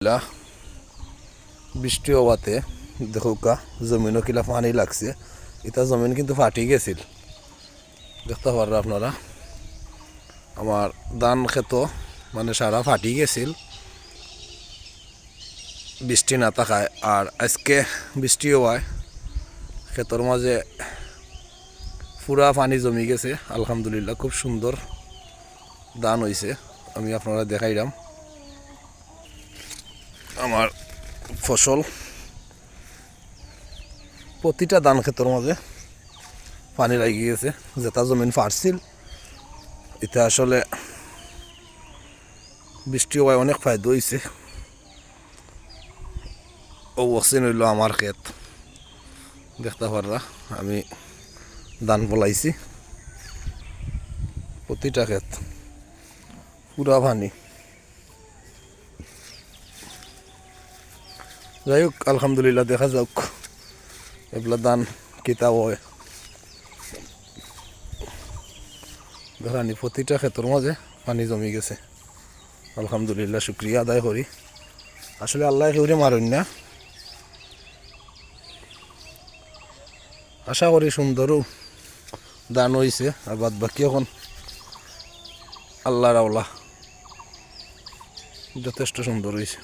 আলহামদুলিল্লাহ বৃষ্টি হওয়াতে দেখুকা জমিনও কিলা পানি লাগছে। এটা জমিন কিন্তু ফাটি গেছিল, দেখতে পারেন আপনারা। আমার ধান ক্ষেত মানে সারা ফাটি গেছিল বৃষ্টি না থাকায়। আর আজকে বৃষ্টি হওয়ায় ক্ষেতর মাঝে পুরা পানি জমি গেছে। আলহামদুলিল্লাহ খুব সুন্দর ধান হয়েছে। আমি আপনারা দেখাইলাম আমার ফসল। প্রতিটা ধান ক্ষেতের মাঝে পানি লাগি গেছে, যেটা জমিন ফাটছিল। এটা আসলে বৃষ্টি হওয়ায় অনেক ফায়দা হয়েছে। ও ওসিন হইল আমার ক্ষেত, দেখতে পাররা আমি ধান বলাইছি। প্রতিটা ক্ষেত পুরা পানি। যাই হোক আলহামদুলিল্লাহ, দেখা যাক এগুলা ধান কিতা হয়। দেখানি প্রতিটা ক্ষেতের মাঝে পানি জমি গেছে। আলহামদুলিল্লাহ, শুক্রিয়া আদায় করি। আসলে আল্লাহ কেউরে মারুন না। আশা করি সুন্দরও দান হয়েছে। আর বাদ বাকি এখন আল্লাহর আওলা, যথেষ্ট সুন্দর হয়েছে।